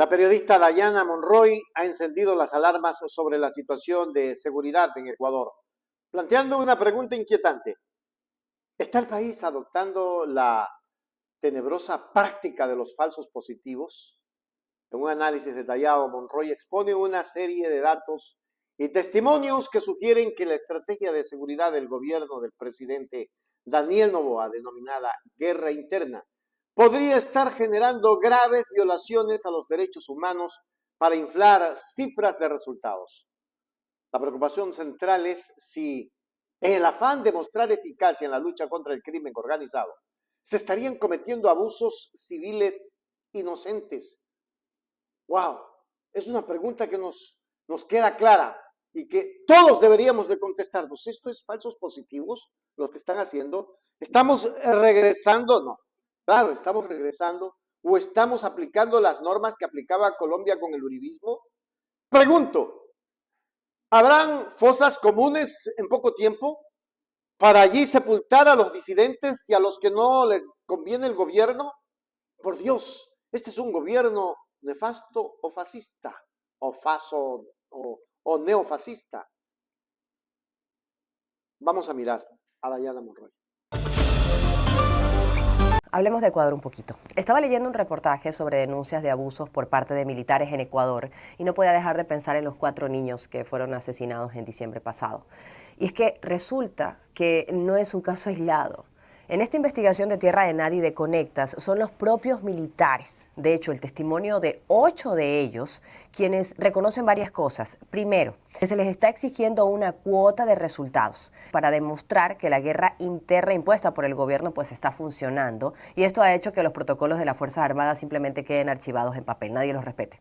La periodista Dayana Monroy ha encendido las alarmas sobre la situación de seguridad en Ecuador, planteando una pregunta inquietante. ¿Está el país adoptando la tenebrosa práctica de los falsos positivos? En un análisis detallado, Monroy expone una serie de datos y testimonios que sugieren que la estrategia de seguridad del gobierno del presidente Daniel Noboa, denominada guerra interna, podría estar generando graves violaciones a los derechos humanos para inflar cifras de resultados. La preocupación central es si, en el afán de mostrar eficacia en la lucha contra el crimen organizado, se estarían cometiendo abusos civiles inocentes. ¡Wow! Es una pregunta que nos queda clara y que todos deberíamos de contestarnos. ¿Esto es falsos positivos lo que están haciendo? ¿Estamos regresando? No. Claro, estamos regresando o estamos aplicando las normas que aplicaba Colombia con el uribismo. Pregunto, ¿habrán fosas comunes en poco tiempo para allí sepultar a los disidentes y a los que no les conviene el gobierno? Por Dios, este es un gobierno nefasto o fascista, o neofascista. Vamos a mirar a Dayana Monroy. Hablemos de Ecuador un poquito. Estaba leyendo un reportaje sobre denuncias de abusos por parte de militares en Ecuador y no podía dejar de pensar en los 4 niños que fueron asesinados en diciembre pasado. Y es que resulta que no es un caso aislado. En esta investigación de Tierra de Nadie y de Conectas son los propios militares, de hecho el testimonio de 8 de ellos, quienes reconocen varias cosas. Primero, que se les está exigiendo una cuota de resultados para demostrar que la guerra interna impuesta por el gobierno pues está funcionando, y esto ha hecho que los protocolos de las Fuerzas Armadas simplemente queden archivados en papel, nadie los respete.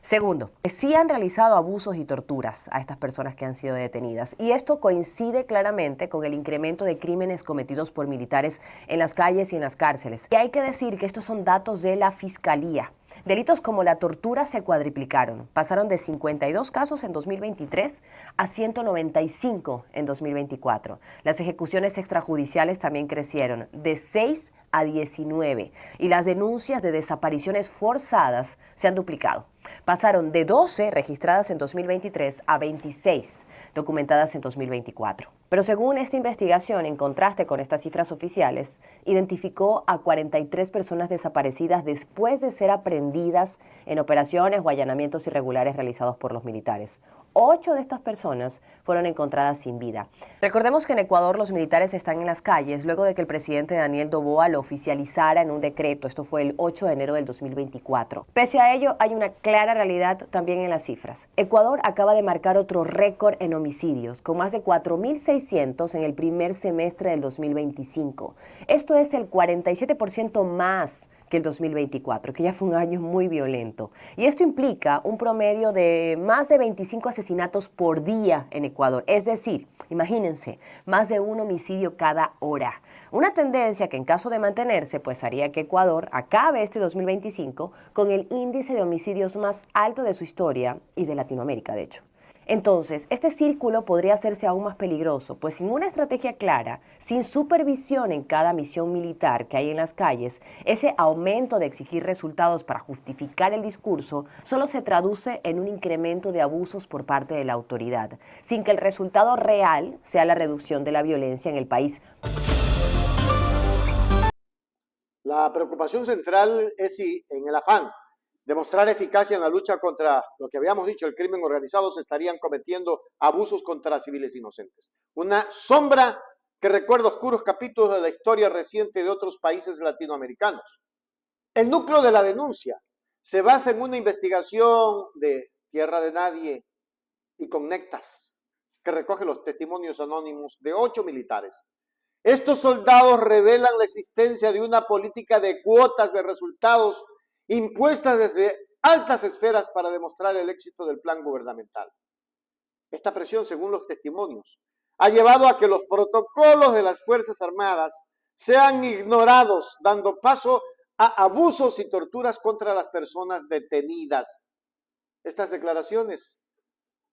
Segundo, que sí han realizado abusos y torturas a estas personas que han sido detenidas, y esto coincide claramente con el incremento de crímenes cometidos por militares en las calles y en las cárceles. Y hay que decir que estos son datos de la Fiscalía. Delitos como la tortura se cuadriplicaron, pasaron de 52 casos en 2023 a 195 en 2024. Las ejecuciones extrajudiciales también crecieron de 6 a 19 y las denuncias de desapariciones forzadas se han duplicado. Pasaron de 12 registradas en 2023 a 26 documentadas en 2024. Pero según esta investigación, en contraste con estas cifras oficiales, identificó a 43 personas desaparecidas después de ser aprehendidas en operaciones o allanamientos irregulares realizados por los militares. 8 de estas personas fueron encontradas sin vida. Recordemos que en Ecuador los militares están en las calles luego de que el presidente Daniel Noboa lo oficializara en un decreto. Esto fue el 8 de enero del 2024. Pese a ello, hay una clara realidad también en las cifras. Ecuador acaba de marcar otro récord en homicidios, con más de 4.600 en el primer semestre del 2025. Esto es el 47% más que el 2024, que ya fue un año muy violento. Y esto implica un promedio de más de 25 asesinatos por día en Ecuador. Es decir, imagínense, más de un homicidio cada hora. Una tendencia que en caso de mantenerse, pues haría que Ecuador acabe este 2025 con el índice de homicidios más alto de su historia y de Latinoamérica, de hecho. Entonces, este círculo podría hacerse aún más peligroso, pues sin una estrategia clara, sin supervisión en cada misión militar que hay en las calles, ese aumento de exigir resultados para justificar el discurso solo se traduce en un incremento de abusos por parte de la autoridad, sin que el resultado real sea la reducción de la violencia en el país. La preocupación central es si, en el afán de mostrar eficacia en la lucha contra lo que habíamos dicho, el crimen organizado, se estarían cometiendo abusos contra civiles inocentes. Una sombra que recuerda oscuros capítulos de la historia reciente de otros países latinoamericanos. El núcleo de la denuncia se basa en una investigación de Tierra de Nadie y Conectas, que recoge los testimonios anónimos de 8 militares. Estos soldados revelan la existencia de una política de cuotas de resultados impuestas desde altas esferas para demostrar el éxito del plan gubernamental. Esta presión, según los testimonios, ha llevado a que los protocolos de las Fuerzas Armadas sean ignorados, dando paso a abusos y torturas contra las personas detenidas. Estas declaraciones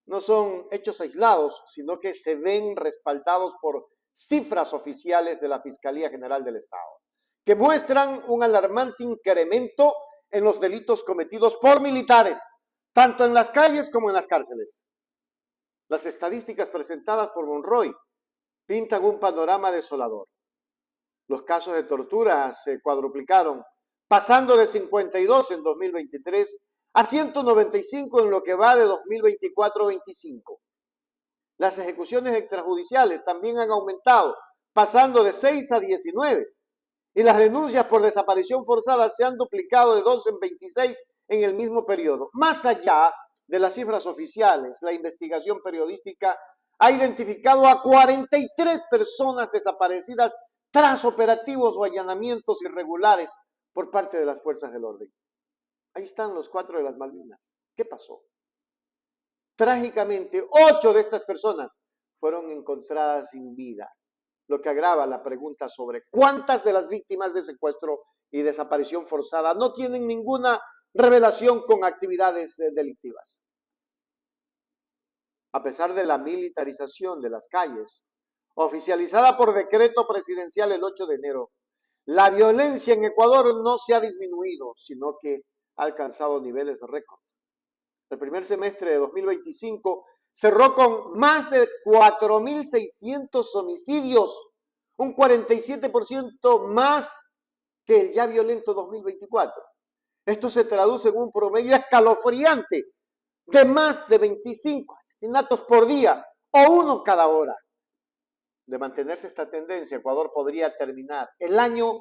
no son hechos aislados, sino que se ven respaldados por cifras oficiales de la Fiscalía General del Estado, que muestran un alarmante incremento en los delitos cometidos por militares, tanto en las calles como en las cárceles. Las estadísticas presentadas por Monroy pintan un panorama desolador. Los casos de tortura se cuadruplicaron, pasando de 52 en 2023 a 195 en lo que va de 2024-25. Las ejecuciones extrajudiciales también han aumentado, pasando de 6 a 19. Y las denuncias por desaparición forzada se han duplicado de 2 en 26 en el mismo periodo. Más allá de las cifras oficiales, la investigación periodística ha identificado a 43 personas desaparecidas tras operativos o allanamientos irregulares por parte de las fuerzas del orden. Ahí están los 4 de las Malvinas. ¿Qué pasó? Trágicamente, 8 de estas personas fueron encontradas sin vida, lo que agrava la pregunta sobre cuántas de las víctimas de secuestro y desaparición forzada no tienen ninguna revelación con actividades delictivas. A pesar de la militarización de las calles, oficializada por decreto presidencial el 8 de enero, la violencia en Ecuador no se ha disminuido, sino que ha alcanzado niveles de récord. El primer semestre de 2025 cerró con más de 4.600 homicidios, un 47% más que el ya violento 2024. Esto se traduce en un promedio escalofriante de más de 25 asesinatos por día o uno cada hora. De mantenerse esta tendencia, Ecuador podría terminar el año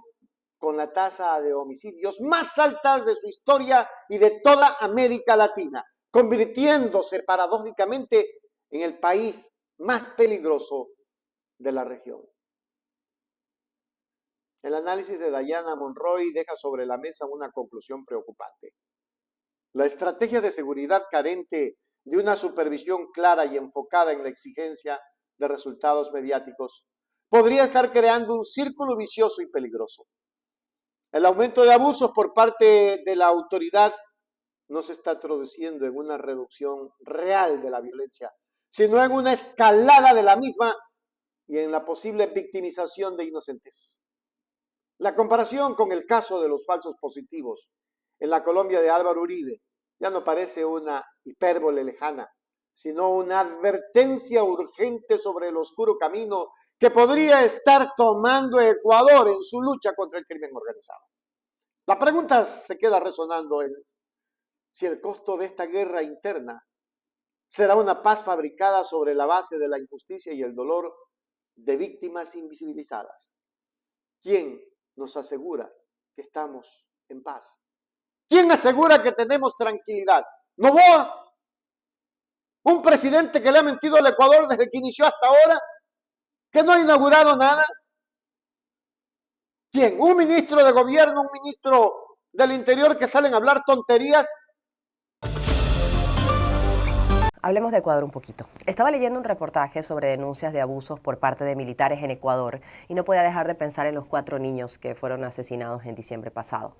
con la tasa de homicidios más altas de su historia y de toda América Latina, convirtiéndose paradójicamente en el país más peligroso de la región. El análisis de Dayana Monroy deja sobre la mesa una conclusión preocupante. La estrategia de seguridad carente de una supervisión clara y enfocada en la exigencia de resultados mediáticos podría estar creando un círculo vicioso y peligroso. El aumento de abusos por parte de la autoridad no se está traduciendo en una reducción real de la violencia, sino en una escalada de la misma y en la posible victimización de inocentes. La comparación con el caso de los falsos positivos en la Colombia de Álvaro Uribe ya no parece una hipérbole lejana, sino una advertencia urgente sobre el oscuro camino que podría estar tomando Ecuador en su lucha contra el crimen organizado. La pregunta se queda resonando en si el costo de esta guerra interna será una paz fabricada sobre la base de la injusticia y el dolor de víctimas invisibilizadas. ¿Quién nos asegura que estamos en paz? ¿Quién asegura que tenemos tranquilidad? ¿Noboa? ¿Un presidente que le ha mentido al Ecuador desde que inició hasta ahora? ¿Que no ha inaugurado nada? ¿Quién? ¿Un ministro de gobierno, un ministro del interior que salen a hablar tonterías? Hablemos de Ecuador un poquito. Estaba leyendo un reportaje sobre denuncias de abusos por parte de militares en Ecuador y no podía dejar de pensar en los 4 niños que fueron asesinados en diciembre pasado.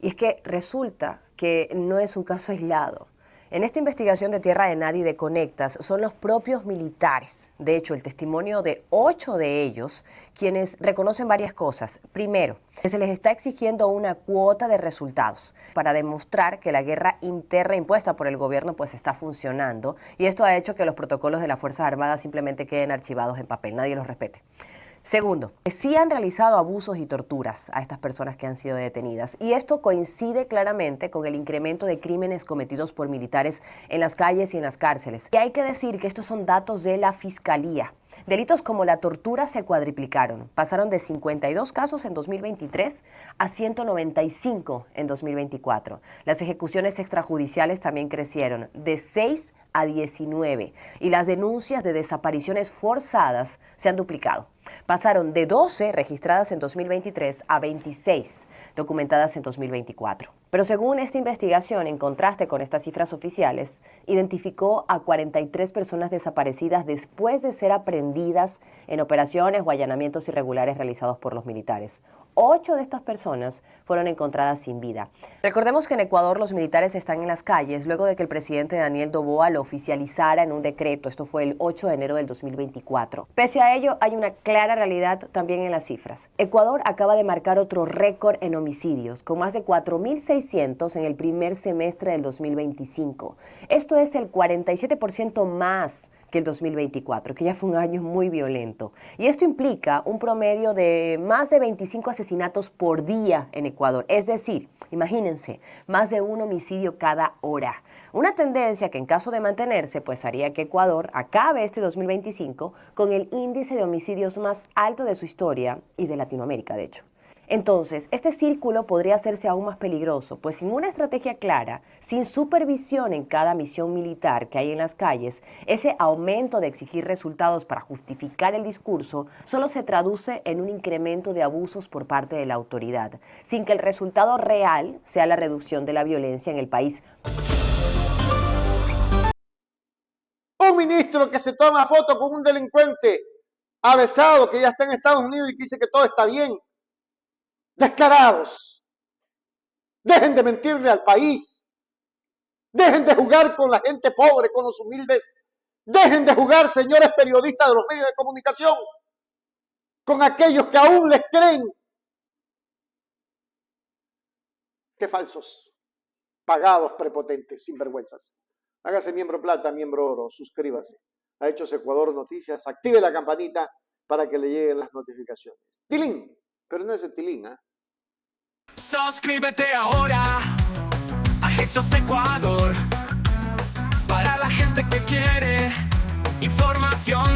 Y es que resulta que no es un caso aislado. En esta investigación de Tierra de Nadie y de Conectas son los propios militares, de hecho el testimonio de 8 de ellos, quienes reconocen varias cosas. Primero, que se les está exigiendo una cuota de resultados para demostrar que la guerra interna impuesta por el gobierno pues está funcionando, y esto ha hecho que los protocolos de las Fuerzas Armadas simplemente queden archivados en papel, nadie los respete. Segundo, sí han realizado abusos y torturas a estas personas que han sido detenidas, y esto coincide claramente con el incremento de crímenes cometidos por militares en las calles y en las cárceles. Y hay que decir que estos son datos de la Fiscalía. Delitos como la tortura se cuadriplicaron, pasaron de 52 casos en 2023 a 195 en 2024. Las ejecuciones extrajudiciales también crecieron de 6 a 19 y las denuncias de desapariciones forzadas se han duplicado. Pasaron de 12 registradas en 2023 a 26 documentadas en 2024. Pero según esta investigación, en contraste con estas cifras oficiales, identificó a 43 personas desaparecidas después de ser aprehendidas en operaciones o allanamientos irregulares realizados por los militares. 8 de estas personas fueron encontradas sin vida. Recordemos que en Ecuador los militares están en las calles luego de que el presidente Daniel Noboa lo oficializara en un decreto. Esto fue el 8 de enero del 2024. Pese a ello, hay una clara realidad también en las cifras. Ecuador acaba de marcar otro récord en homicidios, con más de 4.600 1.600 en el primer semestre del 2025. Esto es el 47% más que el 2024, que ya fue un año muy violento. Y esto implica un promedio de más de 25 asesinatos por día en Ecuador. Es decir, imagínense, más de un homicidio cada hora. Una tendencia que en caso de mantenerse, pues haría que Ecuador acabe este 2025 con el índice de homicidios más alto de su historia y de Latinoamérica, de hecho. Entonces, este círculo podría hacerse aún más peligroso, pues sin una estrategia clara, sin supervisión en cada misión militar que hay en las calles, ese aumento de exigir resultados para justificar el discurso solo se traduce en un incremento de abusos por parte de la autoridad, sin que el resultado real sea la reducción de la violencia en el país. Un ministro que se toma foto con un delincuente avesado que ya está en Estados Unidos y que dice que todo está bien. Descarados, dejen de mentirle al país, dejen de jugar con la gente pobre, con los humildes, dejen de jugar, señores periodistas de los medios de comunicación, con aquellos que aún les creen. Qué falsos, pagados, prepotentes, sinvergüenzas. Hágase miembro plata, miembro oro, suscríbase a Hechos Ecuador Noticias, active la campanita para que le lleguen las notificaciones. Tilín, pero no es el tilín, ¿ah? Suscríbete ahora a Hechos Ecuador, para la gente que quiere información